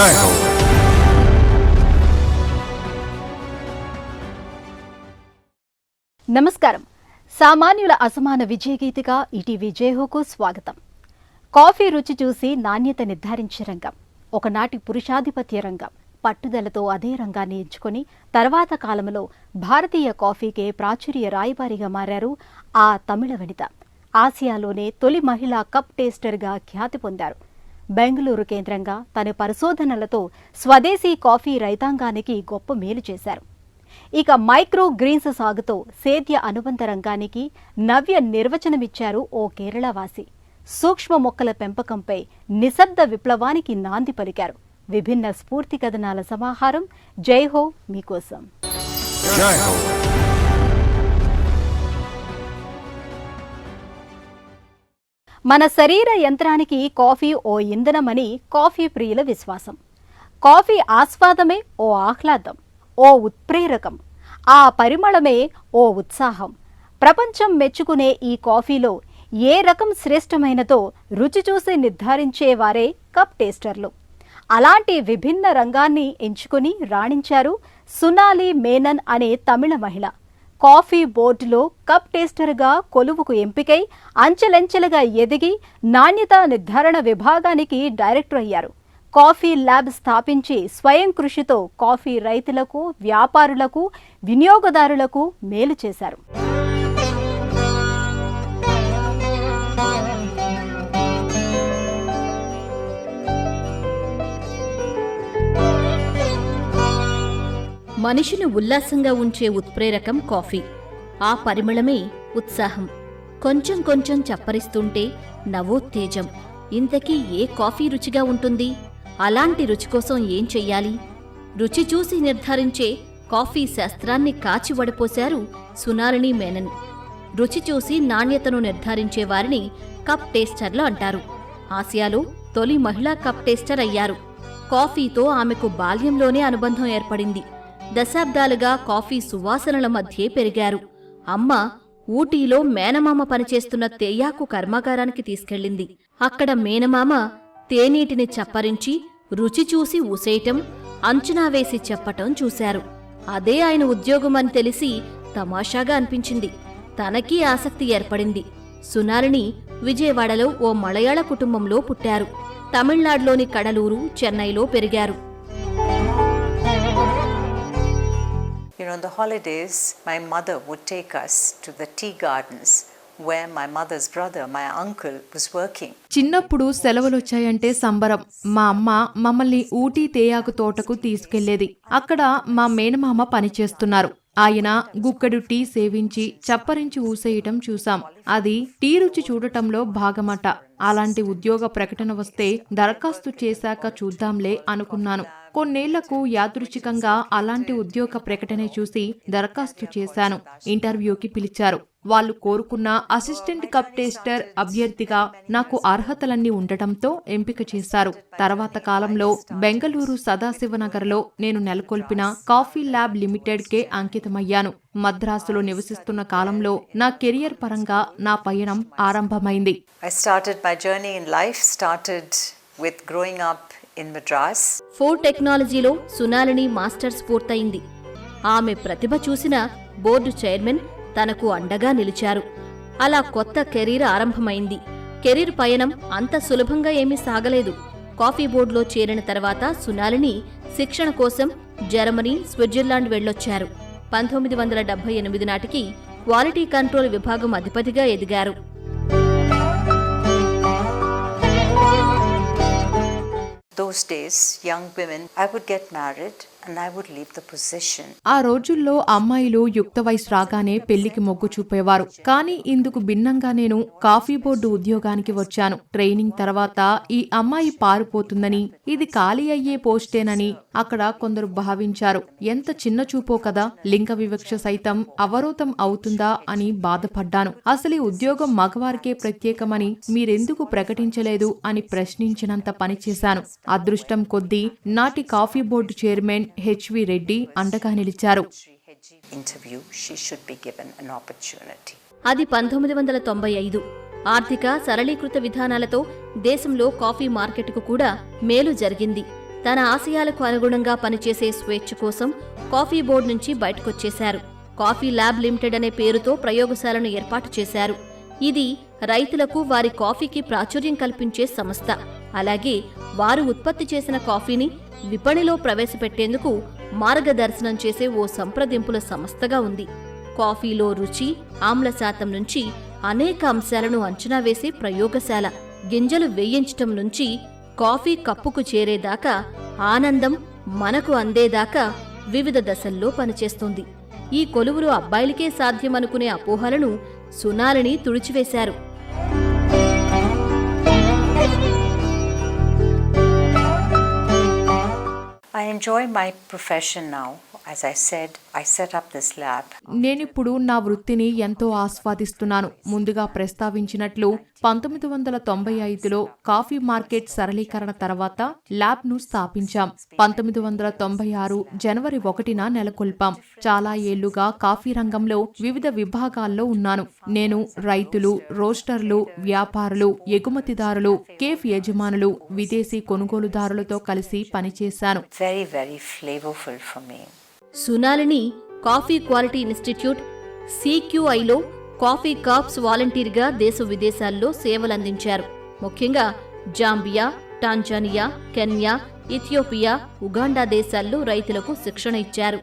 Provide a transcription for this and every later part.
జై హో. నమస్కారం. సామాన్యుల అసమాన విజయగీతిగా ఈటీవీ జైహోకు స్వాగతం. కాఫీ రుచి చూసి నాణ్యత నిర్ధారించే రంగం, ఒకనాటి పురుషాధిపత్య రంగం. పట్టుదలతో అదే రంగాన్ని ఎంచుకొని తర్వాత కాలంలో భారతీయ కాఫీకే ప్రాచుర్య రాయబారిగా మారారు ఆ తమిళ వనిత. ఆసియాలోనే తొలి మహిళా కప్ టేస్టర్గా ఖ్యాతి పొందారు. బెంగళూరు కేంద్రంగా తన పరిశోధనలతో స్వదేశీ కాఫీ రైతాంగానికి గొప్ప మేలు చేశారు. ఇక మైక్రో గ్రీన్స్ సాగుతో సేద్య అనుబంధ రంగానికి నవ్య నిర్వచనమిచ్చారు ఓ కేరళవాసి. సూక్ష్మ మొక్కల పెంపకంపై నిశ్శబ్ద విప్లవానికి నాంది పలికారు. విభిన్న స్ఫూర్తి కథనాల సమాహారం జైహో మీకోసం. జై హో. మన శరీర యంత్రానికి కాఫీ ఓ ఇంధనమని కాఫీ ప్రియుల విశ్వాసం. కాఫీ ఆస్వాదమే ఓ ఆహ్లాదం, ఓ ఉత్ప్రేరకం. ఆ పరిమళమే ఓ ఉత్సాహం. ప్రపంచం మెచ్చుకునే ఈ కాఫీలో ఏ రకం శ్రేష్టమైనదో రుచి చూసి నిర్ధారించేవారే కప్ టేస్టర్లు. అలాంటి విభిన్న రంగాన్ని ఎంచుకుని రాణించారు సునాలి మేనన్ అనే తమిళ మహిళ. కాఫీ బోర్డులో కప్ టేస్టర్గా కొలువుకు ఎంపికై అంచెలంచెలుగా ఎదిగి నాణ్యత నిర్ధారణ విభాగానికి డైరెక్టర్ అయ్యారు. కాఫీ ల్యాబ్ స్థాపించి స్వయం కృషితో కాఫీ రైతులకు, వ్యాపారులకు, వినియోగదారులకు మేలు చేశారు. మనిషిని ఉల్లాసంగా ఉంచే ఉత్ప్రేరకం కాఫీ. ఆ పరిమళమే ఉత్సాహం. కొంచెం కొంచెం చప్పరిస్తుంటే నవోత్తేజం. ఇంతకీ ఏ కాఫీ రుచిగా ఉంటుంది? అలాంటి రుచి కోసం ఏం చెయ్యాలి? రుచి చూసి నిర్ధారించే కాఫీ శాస్త్రాన్ని కాచి వడపోశారు సునాలిని మేనన్. రుచి చూసి నాణ్యతను నిర్ధారించే వారిని కప్ టేస్టర్లు అంటారు. ఆసియాలో తొలి మహిళా కప్ టేస్టర్ అయ్యారు. కాఫీతో ఆమెకు బాల్యంలోనే అనుబంధం ఏర్పడింది. దశాబ్దాలుగా కాఫీ సువాసనల మధ్యే పెరిగారు. అమ్మ ఊటీలో మేనమామ పనిచేస్తున్న తేయాకు కర్మాగారానికి తీసుకెళ్ళింది. అక్కడ మేనమామ తేనీటిని చప్పరించి రుచి చూసి ఊసేయటం, అంచనా వేసి చెప్పటం చూశారు. అదే ఆయన ఉద్యోగమని తెలిసి తమాషాగా అనిపించింది. తనకీ ఆసక్తి ఏర్పడింది. సునాలిని విజయవాడలో ఓ మలయాళ కుటుంబంలో పుట్టారు. తమిళనాడులోని కడలూరు, చెన్నైలో పెరిగారు. On the holidays, my mother would take us to the tea gardens where my mother's brother, my uncle, was working. చిన్నప్పుడు సెలవులొచ్చాయంటే సంబరం. మా అమ్మ మమ్మల్ని ఊటీ తేయాకు తోటకు తీసుకెళ్లేది. అక్కడ మా మేనమామ పనిచేస్తున్నారు. ఆయన గుక్కడు టీ సేవించి చప్పరించి ఊసేయటం చూసాం. అది టీ రుచి చూడటంలో భాగమట. అలాంటి ఉద్యోగ ప్రకటన వస్తే దరఖాస్తు చేశాక చూద్దాంలే అనుకున్నాను. కొన్నేళ్లకు యాదృచ్ఛికంగా అలాంటి ఉద్యోగ ప్రకటన చూసి దరఖాస్తు చేశాను. ఇంటర్వ్యూకి పిలిచారు. వాళ్ళు కోరుకున్న అసిస్టెంట్ కప్ టేస్టర్ అభ్యర్థిగా నాకు అర్హతలన్నీ ఉండటంతో ఎంపిక చేశారు. తర్వాత కాలంలో బెంగళూరు సదాశివనగర్లో నేను నెలకొల్పిన కాఫీ ల్యాబ్ లిమిటెడ్ కే అంకితమయ్యాను. మద్రాసులో నివసిస్తున్న కాలంలో నా కెరియర్ పరంగా నా పయనం ఆరంభమైంది. I started my journey in life with growing up in Madras. Four టెక్నాలజీలో సునాలిని మాస్టర్స్ పూర్తయింది. ఆమె ప్రతిభ చూసిన బోర్డు చైర్మన్ తనకు అండగా నిలిచారు. అలా కొత్త కెరీర్ ఆరంభమైంది. కెరీర్ పయనం అంత సులభంగా ఏమీ సాగలేదు. కాఫీ బోర్డులో చేరిన తర్వాత సునాలిని శిక్షణ కోసం జర్మనీ, స్విట్జర్లాండ్ వెళ్లొచ్చారు. 1978 నాటికి క్వాలిటీ కంట్రోల్ విభాగం అధిపతిగా ఎదిగారు. Those days, young women, I would get married and I would leave the position. ఆ రోజుల్లో అమ్మాయిలు యుక్త వయసు రాగానే పెళ్లికి మొగ్గు చూపేవారు. కానీ ఇందుకు భిన్నంగా నేను కాఫీ బోర్డు ఉద్యోగానికి వచ్చాను. ట్రైనింగ్ తర్వాత ఈ అమ్మాయి పారిపోతుందని, ఇది ఖాళీ అయ్యే పోస్టేనని అక్కడ కొందరు భావించారు. ఎంత చిన్న చూపో కదా, లింగ వివక్ష సైతం అవరోధం అవుతుందా అని బాధపడ్డాను. అసలు ఈ ఉద్యోగం మగవారికే ప్రత్యేకమని మీరెందుకు ప్రకటించలేదు అని ప్రశ్నించినంత పనిచేశాను. అదృష్టం కొద్దీ నాటి coffee board chairman HV Reddy అండగా నిలిచారు. అది 1995. ఆర్థిక సరళీకృత విధానాలతో దేశంలో కాఫీ మార్కెట్కు కూడా మేలు జరిగింది. తన ఆశయాలకు అనుగుణంగా పనిచేసే స్వేచ్ఛ కోసం కాఫీ బోర్డు నుంచి బయటకొచ్చేశారు. కాఫీ ల్యాబ్ లిమిటెడ్ అనే పేరుతో ప్రయోగశాలను ఏర్పాటు చేశారు. ఇది రైతులకు వారి కాఫీకి ప్రాచుర్యం కల్పించే సంస్థ. అలాగే వారు ఉత్పత్తి చేసిన కాఫీని విపణిలో ప్రవేశపెట్టేందుకు మార్గదర్శనం చేసే ఓ సంప్రదింపుల సంస్థగా ఉంది. కాఫీలో రుచి, ఆమ్ల శాతం నుంచి అనేక అంశాలను అంచనా వేసే ప్రయోగశాల. గింజలు వేయించటం నుంచి కాఫీ కప్పుకు చేరేదాకా, ఆనందం మనకు అందేదాకా వివిధ దశల్లో పనిచేస్తుంది. ఈ కొలువులు అబ్బాయిలకే సాధ్యమనుకునే అపోహలను సునాలిని తుడిచివేశారు. I enjoy my profession now. As I said, I set up this lab. నేనిప్పుడు నా వృత్తిని ఎంతో ఆస్వాదిస్తున్నాను. ముందుగా ప్రస్తావించినట్లు 1995లో కాఫీ మార్కెట్ సరళీకరణ తర్వాత ల్యాబ్ను స్థాపించాం. 1996 జనవరి 1న నెలకొల్పాం. చాలా ఏళ్లుగా కాఫీ రంగంలో వివిధ విభాగాల్లో ఉన్నాను. నేను రైతులు, రోస్టర్లు, వ్యాపారులు, ఎగుమతిదారులు, కేఫ్ యజమానులు, విదేశీ కొనుగోలుదారులతో కలిసి పనిచేశాను. Very, very flavorful for me. Sunalini coffee quality institute CQIలో కాఫీ కాప్స్ వాలంటీర్గా దేశ విదేశాల్లో సేవలందించారు. ముఖ్యంగా Zambia, Tanzania, Kenya, Ethiopia, Uganda దేశాల్లో రైతులకు శిక్షణ ఇచ్చారు.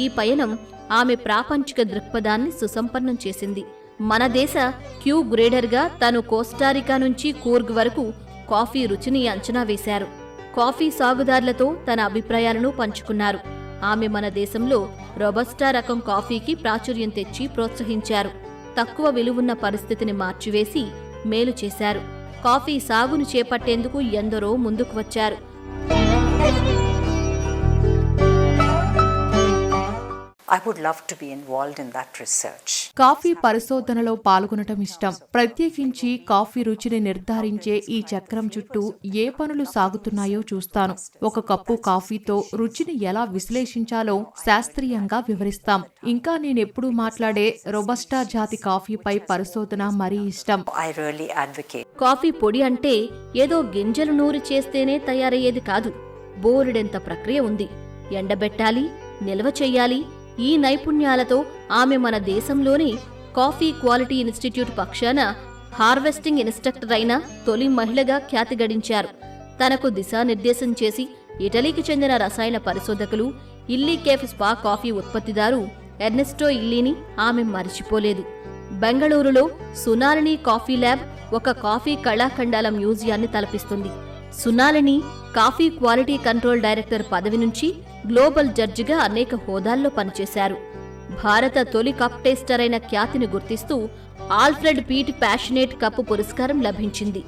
ఈ పయనం ఆమె ప్రాపంచిక దృక్పథాన్ని సుసంపన్నం చేసింది. మన దేశ క్యూ గ్రేడర్గా తను కోస్టారికా నుంచి కూర్గ్ వరకు కాఫీ రుచిని అంచనా వేశారు. కాఫీ సాగుదారులతో తన అభిప్రాయాలను పంచుకున్నారు. ఆమె మన దేశంలో రోబస్టా రకం కాఫీకి ప్రాచుర్యం తెచ్చి ప్రోత్సహించారు. తక్కువ విలువున్న పరిస్థితిని మార్చివేసి మేలు చేశారు. కాఫీ సాగును చేపట్టేందుకు ఎందరో ముందుకు వచ్చారు. I would love to be involved in that research. Coffee పరిశోధనలో పాల్గొనటం ఇష్టం. ప్రత్యేకించి కాఫీ రుచిని నిర్ధారించే ఈ చక్రం చుట్టూ ఏ పనులు సాగుతున్నాయో చూస్తాను. ఒక కప్పు కాఫీతో రుచిని ఎలా విశ్లేషించాలో శాస్త్రీయంగా వివరిస్తాం. ఇంకా నేనెప్పుడూ మాట్లాడే రోబస్టా జాతి కాఫీపై పరిశోధన మరీ ఇష్టం. I really advocate. కాఫీ పొడి అంటే ఏదో గింజలు నూరి చేస్తేనే తయారయ్యేది కాదు. బోలెడంత ప్రక్రియ ఉంది. ఎండబెట్టాలి, నిల్వ చెయ్యాలి. ఈ నైపుణ్యాలతో ఆమె మన దేశంలోని కాఫీ క్వాలిటీ ఇన్స్టిట్యూట్ పక్షాన హార్వెస్టింగ్ ఇన్స్ట్రక్టర్ అయిన తొలి మహిళగా ఖ్యాతి గడించారు. తనకు దిశానిర్దేశం చేసి ఇటలీకి చెందిన రసాయన పరిశోధకులు, ఇల్లీ కేఫ్ స్పా కాఫీ ఉత్పత్తిదారు ఎర్నెస్టో ఇల్లీని ఆమె మరిచిపోలేదు. బెంగళూరులో సునాలిని కాఫీ ల్యాబ్ ఒక కాఫీ కళాఖండాల మ్యూజియాన్ని తలపిస్తుంది. Sunalini coffee quality control director పదవి నుంచి గ్లోబల్ జడ్జిగా అనేక హోదాల్లో పనిచేశారు. భారత తొలి కప్ టేస్టర్ అయిన ఖ్యాతిని గుర్తిస్తూ ఆల్ఫ్రెడ్ పీట్ ప్యాషనేట్ కప్ పురస్కారం లభించింది.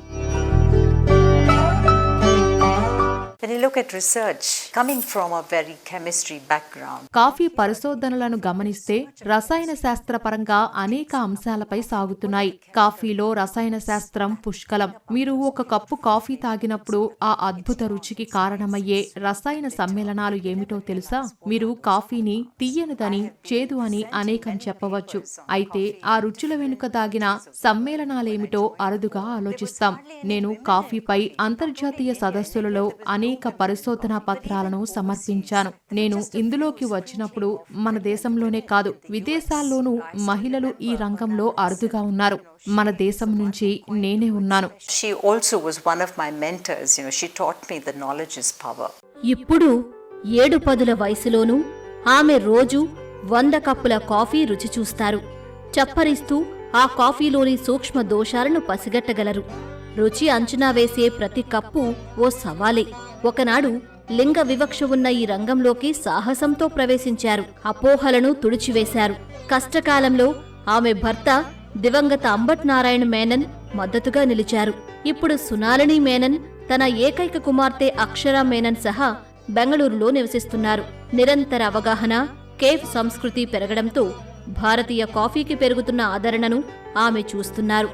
When you look at research coming from a very chemistry background, coffee పరిశోధనలను గమనిస్తే రసాయన శాస్త్ర పరంగా అనేక అంశాలపై సాగుతున్నాయి. కాఫీలో రసాయన శాస్త్రం పుష్కలం. మీరు ఒక కప్పు కాఫీ తాగినప్పుడు ఆ అద్భుత రుచికి కారణమయ్యే రసాయన సమ్మేళనాలు ఏమిటో తెలుసా? మీరు కాఫీని తీయనిదని, చేదు అని అనేకం చెప్పవచ్చు. అయితే ఆ రుచుల వెనుక దాగిన సమ్మేళనాలేమిటో అరుదుగా ఆలోచిస్తాం. నేను కాఫీపై అంతర్జాతీయ సదస్సులలో అనేక పరిశోధనా పత్రాలను సమర్పించాను. నేను ఇందులోకి వచ్చినప్పుడు మన దేశంలోనే కాదు, విదేశాల్లోనూ మహిళలు ఈ రంగంలో అరుదుగా ఉన్నారు. మన దేశం నుంచి నేనే ఉన్నాను. she also was one of my mentors. She taught me that knowledge is power. ఇప్పుడు 7-10 వయసులోనూ ఆమె రోజు 100 కప్పుల కాఫీ రుచి చూస్తారు. చప్పరిస్తూ ఆ కాఫీలోని సూక్ష్మ దోషాలను పసిగట్టగలరు. రుచి అంచనా వేసే ప్రతి కప్పు ఓ సవాలే. ఒకనాడు లింగ వివక్ష ఉన్న ఈ రంగంలోకి సాహసంతో ప్రవేశించారు. అపోహలను తుడిచివేశారు. కష్టకాలంలో ఆమె భర్త దివంగత అంబట్ నారాయణ మేనన్ మద్దతుగా నిలిచారు. ఇప్పుడు సునాలిని మేనన్ తన ఏకైక కుమార్తె అక్షరా మేనన్ సహా బెంగళూరులో నివసిస్తున్నారు. నిరంతర అవగాహన, కేఫ్ సంస్కృతి పెరగడంతో భారతీయ కాఫీకి పెరుగుతున్న ఆదరణను ఆమె చూస్తున్నారు.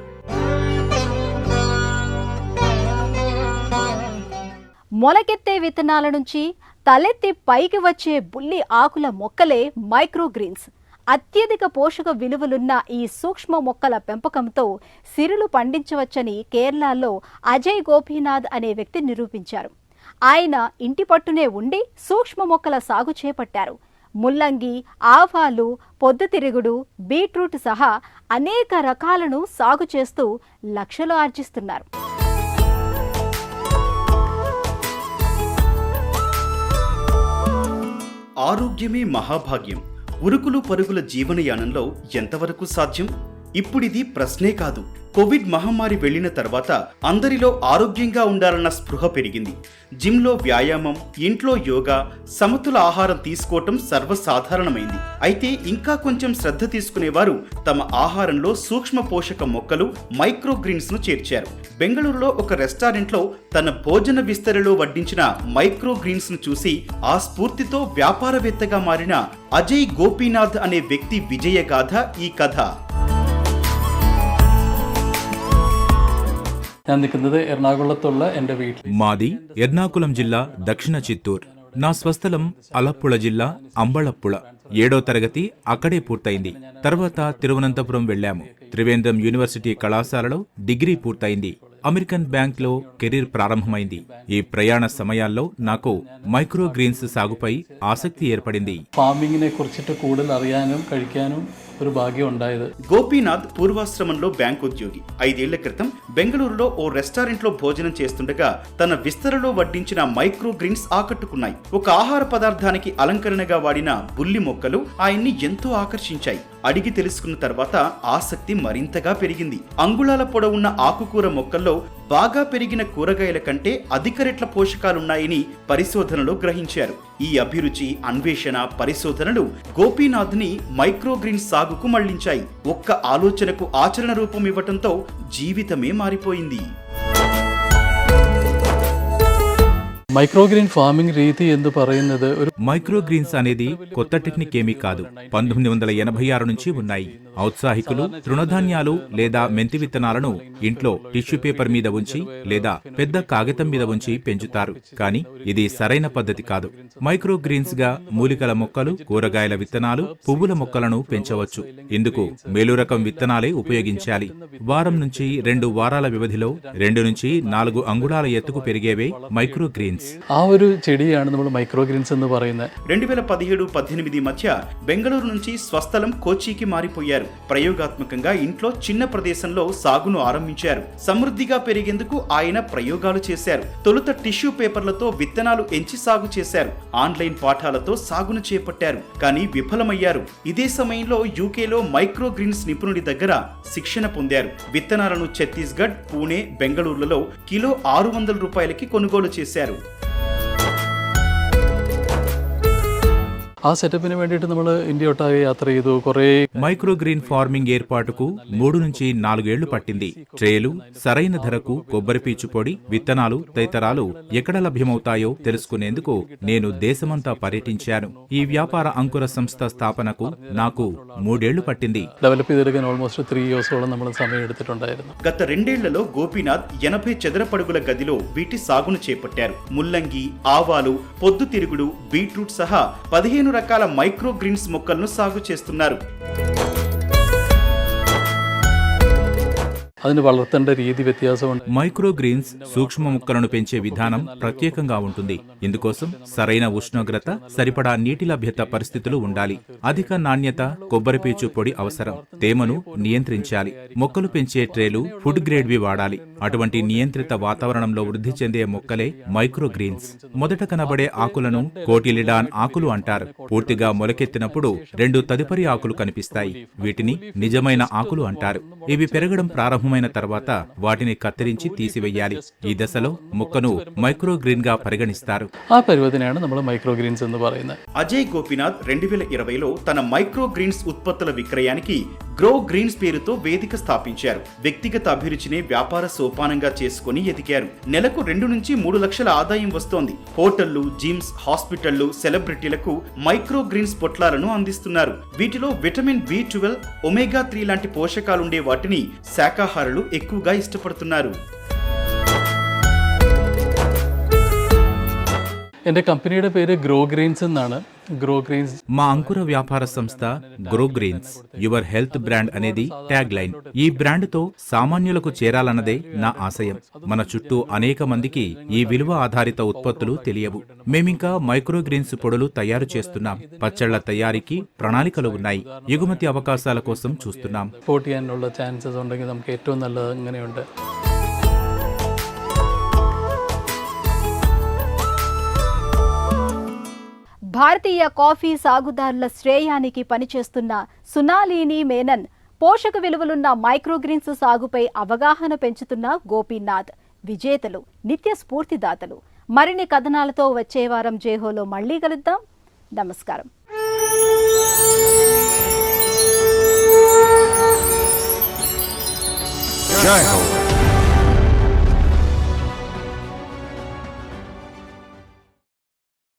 మొలకెత్తే విత్తనాల నుంచి తలెత్తి పైకి వచ్చే బుల్లి ఆకుల మొక్కలే మైక్రోగ్రీన్స్. అత్యధిక పోషక విలువలున్న ఈ సూక్ష్మ మొక్కల పెంపకంతో సిరులు పండించవచ్చని కేరళలో అజయ్ గోపీనాథ్ అనే వ్యక్తి నిరూపించారు. ఆయన ఇంటి పట్టునే ఉండి సూక్ష్మ మొక్కల సాగు చేపట్టారు. ముల్లంగి, ఆవాలు, పొద్దుతిరుగుడు, బీట్రూట్ సహా అనేక రకాలను సాగు చేస్తూ లక్షలు ఆర్జిస్తున్నారు. ఆరోగ్యమే మహాభాగ్యం. ఉరుకులు పరుగుల జీవనయానంలో ఎంతవరకు సాధ్యం? ఇప్పుడిది ప్రశ్నే కాదు. కోవిడ్ మహమ్మారి వెళ్లిన తర్వాత అందరిలో ఆరోగ్యంగా ఉండాలన్న స్పృహ పెరిగింది. జిమ్లో వ్యాయామం, ఇంట్లో యోగా, సమతుల ఆహారం తీసుకోవటం సర్వసాధారణమైంది. అయితే ఇంకా కొంచెం శ్రద్ధ తీసుకునేవారు తమ ఆహారంలో సూక్ష్మ పోషక మొక్కలు, మైక్రోగ్రీన్స్ ను చేర్చారు. బెంగళూరులో ఒక రెస్టారెంట్లో తన భోజన విస్తరిలో వడ్డించిన మైక్రోగ్రీన్స్ ను చూసి ఆ స్ఫూర్తితో వ్యాపారవేత్తగా మారిన అజయ్ గోపీనాథ్ అనే వ్యక్తి విజయగాథ ఈ కథ. ഞാൻ നിൽക്കുന്നത് എറണാകുളത്തുള്ള എൻ്റെ വീട്ടിൽ. మాది ఎర్నాకుళం జిల్లా దక్షిణ చిత్తూర్. నా స్వస్థలం అలప్పుళ జిల్లా అంబళప్పుళ. 7వ తరగతి అక్కడే పూర్తయింది. తర్వాత తిరువనంతపురం వెళ్లాము. త్రివేంద్రం యూనివర్సిటీ కళాశాలలో డిగ్రీ పూర్తయింది. అమెరికన్ బ్యాంక్లో కెరీర్ ప్రారంభమైంది. ఈ ప్రయాణ సమయాల్లో నాకు మైక్రోగ్రీన్స్ సాగుపై ఆసక్తి ఏర్పడింది. ఫార్మింగ్నే కురిచిട്ട് കൂടുതൽ അറിയാനും കഴിക്കാനും ഒരു భాగ్యం ഉണ്ടായത്. గోపీనాథ్ పూర్వాశ్రమంలో బ్యాంక్ ఉద్యోగి. 5 ఏళ్ల క్రితం బెంగళూరులో ఓ రెస్టారెంట్లో భోజనం చేస్తుండగా తన విస్తరలో వడ్డించిన మైక్రోగ్రీన్స్ ఆకట్టుకున్నాయి. ఒక ఆహార పదార్థానికి అలంకరణగా వాడిన బుల్లి మొక్కలు ఆయన్ని ఎంతో ఆకర్షించాయి. అడిగి తెలుసుకున్న తర్వాత ఆసక్తి మరింతగా పెరిగింది. అంగుళాల పొడవున్న ఆకుకూర మొక్కల్లో బాగా పెరిగిన కూరగాయల కంటే అధిక రెట్ల పోషకాలున్నాయని పరిశోధనలో గ్రహించారు. ఈ అభిరుచి, అన్వేషణ, పరిశోధనలు గోపీనాథ్ని మైక్రోగ్రీన్స్ సాగుకు మళ్లించాయి. ఒక్క ఆలోచనకు ఆచరణ రూపం ఇవ్వటంతో జీవితమే మారిపోయింది. మైక్రోగ్రీన్ ఫార్మింగ్ రీతి ಎಂದು പറയുന്നത് ഒരു మైక్రోగ్రీన్స్ అనేది కొత్త టెక్నిక్ ఏమీ కాదు. 1986 నుంచి ఉన్నాయి. ఔత్సాహికులు తృణధాన్యాలు లేదా మెంతి విత్తనాలను ఇంట్లో టిష్యూ పేపర్ మీద ఉంచి లేదా పెద్ద కాగితం మీద ఉంచి పెంచుతారు. కానీ ఇది సరైన పద్ధతి కాదు. మైక్రోగ్రీన్స్ గా మూలికల మొక్కలు, కూరగాయల విత్తనాలు, పువ్వుల మొక్కలను పెంచవచ్చు. ఇందుకు మేలురకం విత్తనాలే ఉపయోగించాలి. వారం నుంచి 2 వారాల వ్యవధిలో 2 నుంచి 4 అంగుళాల ఎత్తుకు పెరిగేవే మైక్రోగ్రీన్స్. ആ ഒരു చెడిയാണ് നമ്മൾ మైక్రోగ్రీన్స్ എന്ന് പറയുന്നത്. 2017-18 మధ్య బెంగళూరు నుంచి స్వస్థలం కోచికి మారిపోయారు. ప్రయోగాత్మకంగా ఇంట్లో చిన్న ప్రదేశంలో సాగును ఆరంభించారు. సమృద్ధిగా పెరిగేందుకు ఆయన ప్రయోగాలు చేశారు. తొలుత టిష్యూ పేపర్లతో విత్తనాలు ఎంచి సాగు చేశారు. ఆన్లైన్ పాఠాలతో సాగును చేపట్టారు. కానీ విఫలమయ్యారు. ఇదే సమయంలో యూకేలో మైక్రోగ్రీన్స్ నిపుణుడి దగ్గర శిక్షణ పొందారు. విత్తనాలను ఛత్తీస్గఢ్, పూణే, బెంగళూరులలో కిలో 600 రూపాయలకి కొనుగోలు చేశారు. ఆ సెటప్ని వేണ്ടിയിട്ട് നമ്മൾ ఇండియా ఒట్టాగే యాత్ర ചെയ്തു. കുറേ మైక్రోగ్రీన్ ఫార్మింగ్ ఏర్పాటుకు 3 నుంచి 4 ఏళ్లు పట్టింది. ట్రేలు, సరైన ధరకు కొబ్బరి పీచు పొడి, విత్తనాలు తదితరాలు ఎక్కడ లభ్యమవుతాయో తెలుసుకునేందుకు నేను దేశమంతా పర్యటించాను. ఈ వ్యాపార అంకుర సంస్థ స్థాపనకు నాకు 3 ఏళ్లు పట్టింది. డెవలప్ ചെയ്തെടുക്കാൻ ఆల్మోస్ట్ 3 ఇయర్సోളം നമ്മൾ సమయం എടുത്തിട്ടുണ്ടായിരുന്നു. గత 2 ఏళ్లలో గోపీనాథ్ 80 చదరపడుగుల గదిలో వీటి సాగును చేపట్టారు. ముల్లంగి, ఆవాలు, పొద్దుతిరుగుడు, బీట్రూట్ సహా 15 రకాల మైక్రోగ్రీన్స్ మొక్కలను సాగు చేస్తున్నారు. അതിന് വളർത്തേണ്ട രീതി വ്യത്യാസമുണ്ട്. మైక్రోగ్రీన్స్ సూక్ష్మ మొక్కలను పెంచే విధానం ప్రత్యేకంగా ఉంటుంది. ఇందుకోసం సరైన ఉష్ణోగ్రత, సరిపడా నీటి లభ్యత పరిస్థితులు ఉండాలి. అధిక నాణ్యత కొబ్బరి పీచు పొడి అవసరం. తేమను నియంత్రించాలి. మొక్కలు పెంచే ట్రేలు ఫుడ్ గ్రేడ్వి వాడాలి. అటువంటి నియంత్రిత వాతావరణంలో వృద్ధి చెందే మొక్కలే మైక్రోగ్రీన్స్. మొదట కనబడే ఆకులను కోటిలిడాన్ ఆకులు అంటారు. పూర్తిగా మొలకెత్తినప్పుడు 2 తదుపరి ఆకులు కనిపిస్తాయి. వీటిని నిజమైన ఆకులు అంటారు. ఇవి పెరగడం ప్రారంభమైన తర్వాత వాటిని కత్తిరించి తీసివేయాలి. ఈ దశలో మొక్కను మైక్రోగ్రీన్ గా పరిగణిస్తారు. ఆ పరివర్తనയാണ് നമ്മൾ మైక్రోగ్రీన్స్ എന്ന് പറയുന്നത്. అజయ్ గోపీనాథ్ 2020లో తన మైక్రోగ్రీన్స్ ఉత్పత్తుల విక్రయానికి గ్రో గ్రీన్స్ పేరుతో వేదిక స్థాపించారు. వ్యక్తిగత అభిరుచిని వ్యాపార సోపానంగా చేసుకుని ఎదిగారు. నెలకు 2 నుంచి 3 లక్షల ఆదాయం వస్తోంది. హోటళ్లు, జిమ్స్, హాస్పిటళ్లు, సెలబ్రిటీలకు మైక్రోగ్రీన్స్ పొట్లాలను అందిస్తున్నారు. వీటిలో విటమిన్ B12, ఒమేగా 3 లాంటి పోషకాలుండే వాటిని శాకాహారులు ఎక్కువగా ఇష్టపడుతున్నారు. എൻ്റെ കമ്പനിയുടെ പേര് ഗ്രോ ഗ്രെയിൻസ് എന്നാണ്. గ్రో గ్రీన్స్ మా అంకుర వ్యాపార సంస్థ Grow Greens your health brand అనేది ట్యాగ్ లైన్. ఈ బ్రాండ్తో సామాన్యులకు చేరాలన్నదే నా ఆశయం. మన చుట్టూ అనేక మందికి ఈ విలువ ఆధారిత ఉత్పత్తులు తెలియవు. మేమింకా మైక్రోగ్రీన్స్ పొడులు తయారు చేస్తున్నాం. పచ్చళ్ల తయారీకి ప్రణాళికలు ఉన్నాయి. ఎగుమతి అవకాశాల కోసం చూస్తున్నాం. పోటీ ചെയ്യാനുള്ള ചാൻസസ് ഉണ്ടെങ്കിൽ നമുക്ക് ഏറ്റവും നല്ലത് അങ്ങനെയുണ്ട്. భారతీయ కాఫీ సాగుదారుల శ్రేయానికి పనిచేస్తున్న సునాలిని మేనన్ పోషక విలువలున్న మైక్రోగ్రీన్స్ సాగుపై అవగాహన పెంచుతున్న గోపీనాథ్ విజేతలు, నిత్య స్ఫూర్తిదాతలు. మరిన్ని కథనాలతో వచ్చే వారం జేహోలో మళ్లీ కలుద్దాం. నమస్కారం. జై హో.